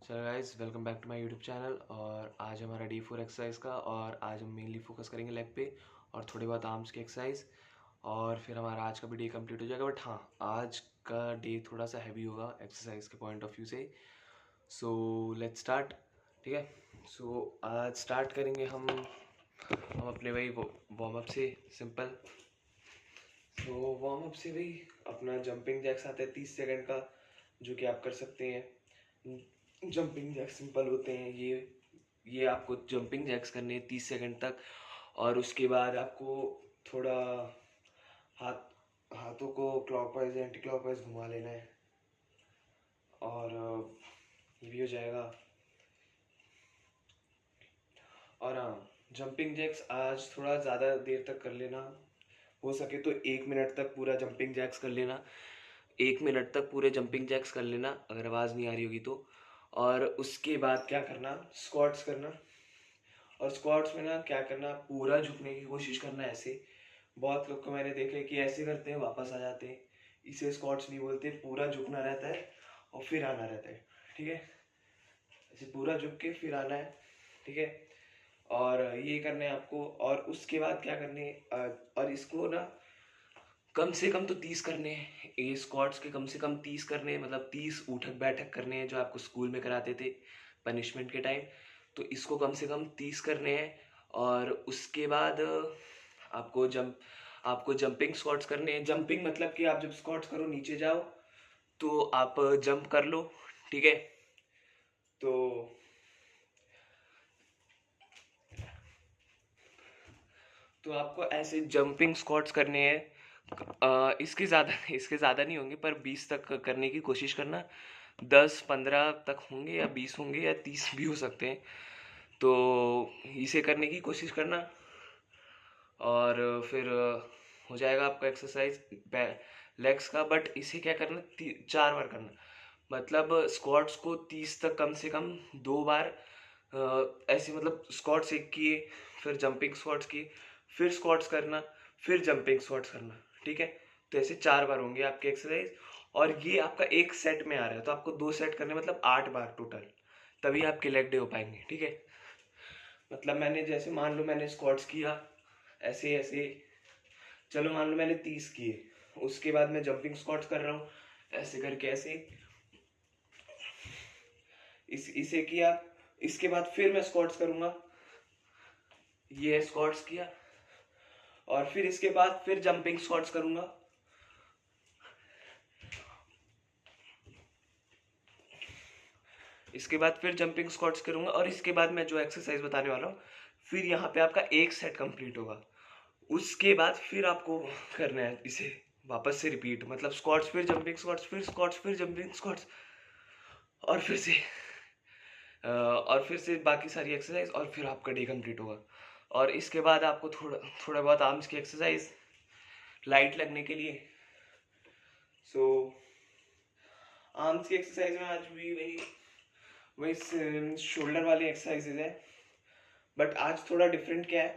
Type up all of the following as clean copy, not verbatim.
Sir guys, welcome back to my YouTube channel. और आज हमारा D4 एक्सरसाइज का, और आज हम मेनली फोकस करेंगे लेग पे और थोड़ी बहुत आर्म्स की एक्सरसाइज, और फिर हमारा आज का भी डे कंप्लीट हो जाएगा। बट हाँ, आज का डे थोड़ा सा हैवी होगा एक्सरसाइज के पॉइंट ऑफ व्यू से। So let's start. ठीक है। सो आज स्टार्ट करेंगे हम अपने वही वार्म अप से, सिंपल। सो वार्म अप से भाई अपना जंपिंग जैक्स आता है 30 सेकंड का, जो कि आप कर सकते हैं। जंपिंग जैक्स सिंपल होते हैं। ये आपको जंपिंग जैक्स करने हैं 30 सेकंड तक, और उसके बाद आपको थोड़ा हाथों को क्लॉकवाइज एंटी क्लॉकवाइज घुमा लेना है, और ये भी हो जाएगा। और हाँ, जंपिंग जैक्स आज थोड़ा ज़्यादा देर तक कर लेना। हो सके तो 1 मिनट तक पूरा जंपिंग जैक्स कर लेना। 1 मिनट तक पूरे जंपिंग जैक्स कर लेना, अगर आवाज़ नहीं आ रही होगी तो। और उसके बाद क्या करना, स्क्वाट्स करना। और स्क्वाट्स में ना क्या करना, पूरा झुकने की कोशिश करना ऐसे। बहुत लोग को मैंने देखा है कि ऐसे करते हैं, वापस आ जाते हैं। इसे स्क्वाट्स नहीं बोलते, पूरा झुकना रहता है और फिर आना रहता है। ठीक है, ऐसे पूरा झुक के फिर आना है। ठीक है, और ये करना है आपको। और उसके बाद क्या करने, और इसको ना कम से कम तो 30 करने हैं। ये स्क्वाट्स के कम से कम 30 करने हैं, मतलब 30 उठक बैठक करने हैं, जो आपको स्कूल में कराते थे पनिशमेंट के टाइम। तो इसको कम से कम 30 करने हैं। और उसके बाद आपको जंपिंग स्क्वाट्स करने हैं। जंपिंग मतलब कि आप जब स्क्वाट्स करो नीचे जाओ तो आप जंप कर लो। ठीक है, तो आपको ऐसे जंपिंग स्क्वाट्स करने हैं। इसके ज़्यादा नहीं होंगे, पर 20 तक करने की कोशिश करना। 10-15 तक होंगे, या 20 होंगे, या 30 भी हो सकते हैं। तो इसे करने की कोशिश करना, और फिर हो जाएगा आपका एक्सरसाइज लेग्स का। बट इसे क्या करना, 4 बार करना। मतलब स्क्वाट्स को 30 तक कम से कम 2 बार ऐसे, मतलब स्क्वाट्स एक किए, फिर जंपिंग स्क्वाट्स किए, फिर स्क्वाट्स करना, फिर जंपिंग स्क्वाट्स करना। ठीक है, तो ऐसे 4 बार होंगे आपके एक्सरसाइज। और ये आपका एक सेट में आ रहा है, तो आपको 2 सेट करने, मतलब 8 बार टोटल, तभी आपके लेग डे हो पाएंगे। ठीक है, मतलब मैंने जैसे मान लो मैंने स्क्वाट्स किया ऐसे ऐसे, चलो मान लो मैंने 30 किए, उसके बाद मैं जंपिंग स्क्वाट्स कर रहा हूँ ऐसे करके, ऐसे इसे किया। इसके बाद फिर मैं स्क्वाट्स करूंगा, ये स्क्वाट्स किया, और फिर इसके बाद फिर जंपिंग स्क्वाट्स करूंगा। इसके बाद फिर जंपिंग स्क्वाट्स करूंगा, और इसके बाद मैं जो एक्सरसाइज बताने वाला हूँ, फिर यहाँ पे आपका एक सेट कंप्लीट होगा। उसके बाद फिर आपको करना है इसे वापस से रिपीट, मतलब स्क्वाट्स फिर जंपिंग स्क्वाट्स फिर स्क्वाट्स फिर जंपिंग स्क्वाट्स, और फिर से बाकी सारी एक्सरसाइज, और फिर आपका डे कंप्लीट होगा। और इसके बाद आपको थोड़ा थोड़ा बहुत आर्म्स की एक्सरसाइज लाइट लगने के लिए। सो आर्म्स की एक्सरसाइज में आज भी वही वही शोल्डर वाली एक्सरसाइजेज है। बट आज थोड़ा डिफरेंट क्या है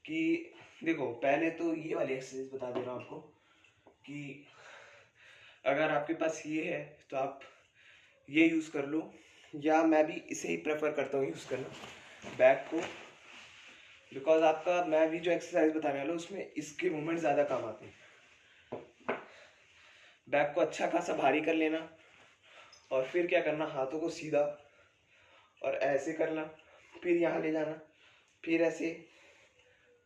कि देखो, पहले तो ये वाली एक्सरसाइज बता दे रहा हूँ आपको कि अगर आपके पास ये है तो आप ये यूज़ कर लो, या मैं भी इसे ही प्रेफर करता हूँ यूज़ करना, बैक को। बिकॉज आपका, मैं भी जो एक्सरसाइज बताने वाला हूँ उसमें इसके मूवमेंट ज़्यादा काम आते हैं। बैक को अच्छा खासा भारी कर लेना, और फिर क्या करना, हाथों को सीधा और ऐसे करना, फिर यहाँ ले जाना, फिर ऐसे,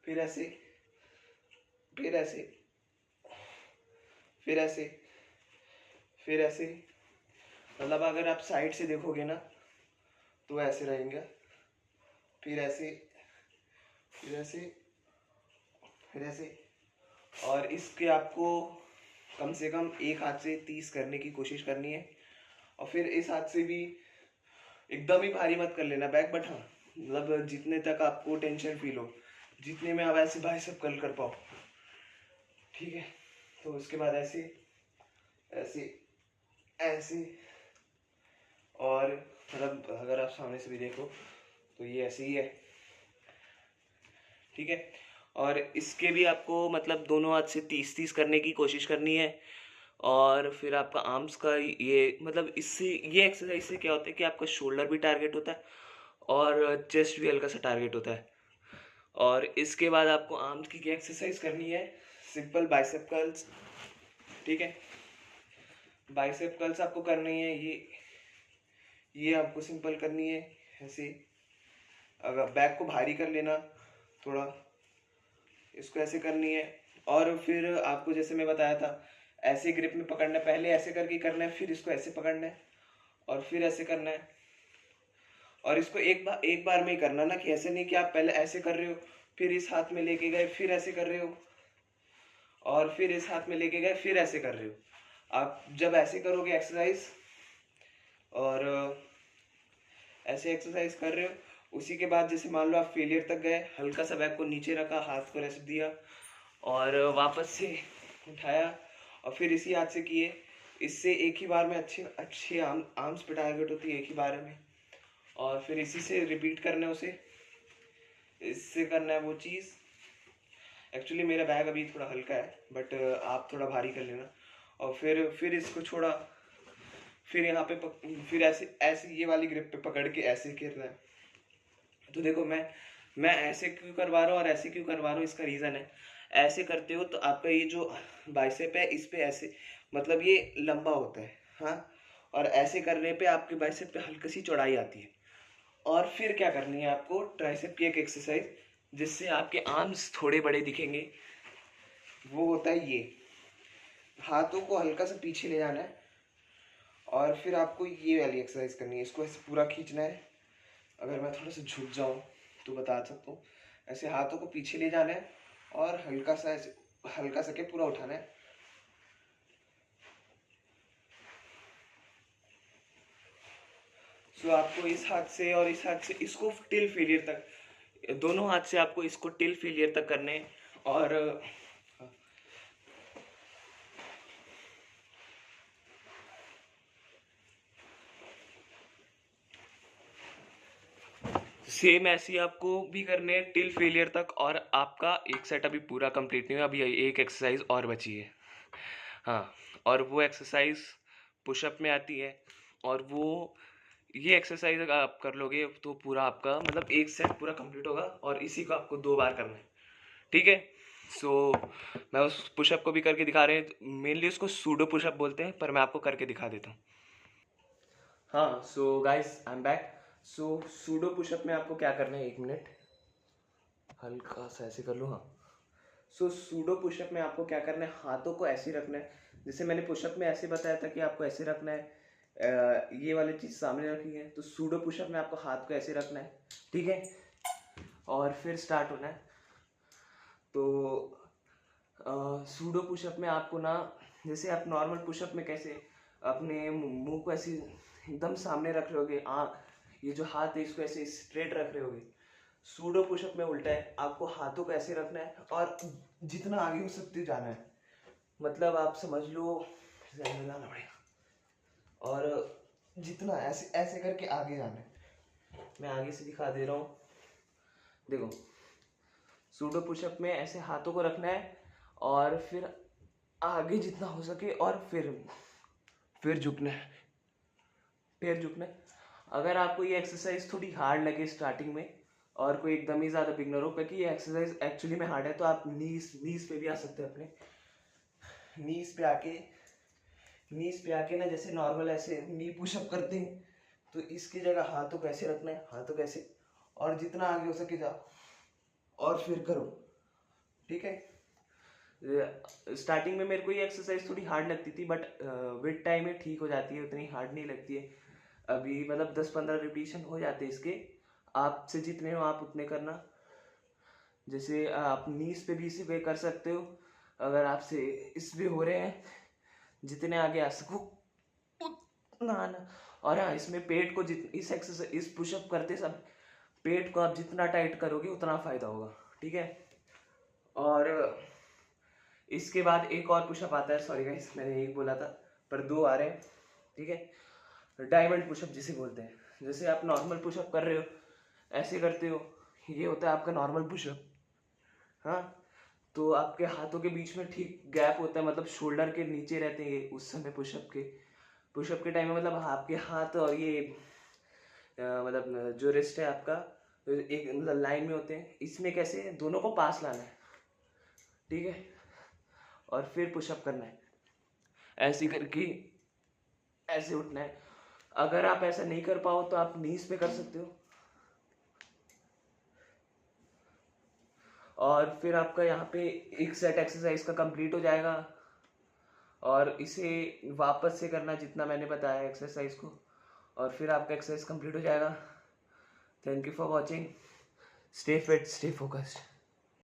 फिर ऐसे, फिर ऐसे, फिर ऐसे, फिर ऐसे। मतलब अगर आप साइड से देखोगे ना तो ऐसे रहेंगे, फिर ऐसे, फिर ऐसे, फिर ऐसे। और इसके आपको कम से कम एक हाथ से 30 करने की कोशिश करनी है। और फिर इस हाथ से भी एकदम ही भारी मत कर लेना बैक, बट हाँ, मतलब जितने तक आपको टेंशन फील हो, जितने में आप ऐसे बाइसेप कर्ल कर पाओ। ठीक है, तो उसके बाद ऐसे ऐसे ऐसे, और मतलब अगर आप सामने से भी देखो तो ये ऐसे ही है। ठीक है, और इसके भी आपको मतलब दोनों हाथ से 30-30 करने की कोशिश करनी है। और फिर आपका आर्म्स का ये मतलब इससे ये एक्सरसाइज से क्या होता है कि आपका शोल्डर भी टारगेट होता है और चेस्ट भी हल्का सा टारगेट होता है। और इसके बाद आपको आर्म्स की क्या एक्सरसाइज करनी है, सिंपल बाइसेप कर्ल्स, ठीक है। बाइसेप कर्ल्स आपको करनी है, ये आपको सिंपल करनी है ऐसे। अगर बैक को भारी कर लेना थोड़ा, इसको ऐसे करनी है। और फिर आपको जैसे मैं बताया था ऐसे ग्रिप में पकड़ना है, पहले ऐसे करके करना है, फिर इसको ऐसे पकड़ना है और फिर ऐसे करना है। और इसको एक बार में ही करना ना, कि ऐसे नहीं कि आप पहले ऐसे कर रहे हो फिर इस हाथ में लेके गए फिर ऐसे कर रहे हो और फिर इस हाथ में लेके गए फिर ऐसे कर रहे हो। आप जब ऐसे करोगे एक्सरसाइज और ऐसे एक्सरसाइज कर रहे हो, उसी के बाद जैसे मान लो आप फेलियर तक गए, हल्का सा बैक को नीचे रखा, हाथ को रेस्ट दिया और वापस से उठाया और फिर इसी हाथ से किए। इससे एक ही बार में अच्छे अच्छे आर्म्स पे टारगेट होती है एक ही बार में। और फिर इसी से रिपीट करना है उसे, इससे करना है वो चीज़। एक्चुअली मेरा बैग अभी थोड़ा हल्का है बट आप थोड़ा भारी कर लेना। और फिर इसको छोड़ा, फिर यहाँ पे फिर ऐसे ऐसे ये वाली ग्रिप पे पकड़ के ऐसे गिरना है। तो देखो मैं ऐसे क्यों करवा रहा हूँ और ऐसे क्यों करवा रहा हूँ, इसका रीज़न है। ऐसे करते हो तो आपका ये जो बाइसेप है इस पे ऐसे मतलब ये लंबा होता है, हाँ। और ऐसे करने पे आपके बाइसेप पे हल्की सी चौड़ाई आती है। और फिर क्या करनी है आपको, ट्राइसेप की एक एक्सरसाइज जिससे आपके आर्म्स थोड़े बड़े दिखेंगे, वो होता है ये। हाथों को हल्का सा पीछे ले जाना है और फिर आपको ये वाली एक्सरसाइज करनी है, इसको ऐसे पूरा खींचना है। अगर मैं थोड़ा सा झुक जाऊं तो बता सकता हूँ। ऐसे हाथों को पीछे ले जाना है और हल्का सा ऐसे हल्का सा के पूरा उठाना है। सो आपको इस हाथ से और इस हाथ से इसको टिल फेलियर तक, दोनों हाथ से आपको इसको टिल फेलियर तक करने हैं। और सेम ऐसे ही आपको भी करने हैं टिल फेलियर तक। और आपका एक सेट अभी पूरा कंप्लीट नहीं हुआ, अभी एक एक्सरसाइज और बची है, हाँ। और वो एक्सरसाइज पुशअप में आती है। और वो ये एक्सरसाइज अगर आप कर लोगे तो पूरा आपका मतलब एक सेट पूरा कंप्लीट होगा और इसी को आपको 2 बार करना है, ठीक है। सो मैं उस पुशअप को भी करके दिखा रहे हैं, मेनली उसको सूडो पुशअप बोलते हैं पर मैं आपको करके दिखा देता हूँ। हाँ, so guys I am back. So pseudo pushup में आपको क्या करना है, 1 मिनट हल्का सा ऐसे कर लो, हाँ। सो सूडो पुशअप में आपको क्या करना है, हाथों को ऐसे रखना है। जैसे मैंने पुशअप में ऐसे बताया था कि आपको ऐसे रखना है, ये वाली चीज़ सामने रखनी है। तो सूडो पुशअप में आपको हाथ को ऐसे रखना है, ठीक है। और फिर स्टार्ट होना है। तो सूडो पुशअप में आपको ना, जैसे आप नॉर्मल पुशअप में कैसे अपने मुंह को ऐसे एकदम सामने रख रहे होगे, ये जो हाथ है इसको ऐसे स्ट्रेट रख रहे होगे। सूडो पुशअप में उल्टा है, आपको हाथों को ऐसे रखना है और जितना आगे हो सकते जाना है। मतलब आप समझ लो, जाना पड़ेगा और जितना ऐसे ऐसे करके आगे जाना है। मैं आगे से दिखा दे रहा हूँ, देखो। सूडो पुशअप में ऐसे हाथों को रखना है और फिर आगे जितना हो सके और फिर झुकना है, फिर झुकना है। अगर आपको ये एक्सरसाइज थोड़ी हार्ड लगे स्टार्टिंग में और कोई एकदम ही ज़्यादा बिगनर हो, क्योंकि ये एक्सरसाइज एक्चुअली में हार्ड है, तो आप नीज पे भी आ सकते हैं। अपने नीज पे आके ना जैसे नॉर्मल ऐसे नी पुशअप करते हैं, तो इसकी जगह हाथों को ऐसे रखना है, हाथों को ऐसे, और जितना आगे हो सके जाओ और फिर करो, ठीक है। स्टार्टिंग में मेरे को ये एक्सरसाइज थोड़ी हार्ड लगती थी बट विद टाइम में ठीक हो जाती है, उतनी हार्ड नहीं लगती है। अभी मतलब 10-15 रिपीटेशन हो जाते हैं इसके। आपसे जितने हो आप उतने करना। जैसे आप नीज पे भी इसी पे कर सकते हो, अगर आपसे इस पे हो रहे हैं, जितने आगे आ सको उतना आना। और हाँ, इसमें पेट को इस एक्सरसाइज इस पुशअप करते सब पेट को आप जितना टाइट करोगे उतना फायदा होगा, ठीक है। और इसके बाद एक और पुशअप आता है, सॉरी गाइस मैंने एक बोला था पर 2 आ रहे हैं, ठीक है। डायमंड पुशअप जिसे बोलते हैं। जैसे आप नॉर्मल पुशअप कर रहे हो, ऐसे करते हो, ये होता है आपका नॉर्मल पुशअप, हाँ। तो आपके हाथों के बीच में ठीक गैप होता है, मतलब शोल्डर के नीचे रहते हैं ये उस समय पुशअप के टाइम में, मतलब आपके हाथ और ये मतलब जो रिस्ट है आपका, तो एक मतलब लाइन में होते हैं। इसमें कैसे दोनों को पास लाना है, ठीक है, और फिर पुशअप करना है, ऐसे करके ऐसे उठना है। अगर आप ऐसा नहीं कर पाओ तो आप नीज पे कर सकते हो, और फिर आपका यहाँ पे एक सेट एक्सरसाइज का कंप्लीट हो जाएगा। और इसे वापस से करना जितना मैंने बताया एक्सरसाइज को, और फिर आपका एक्सरसाइज कंप्लीट हो जाएगा। Thank you for watching. Stay fit, stay focused.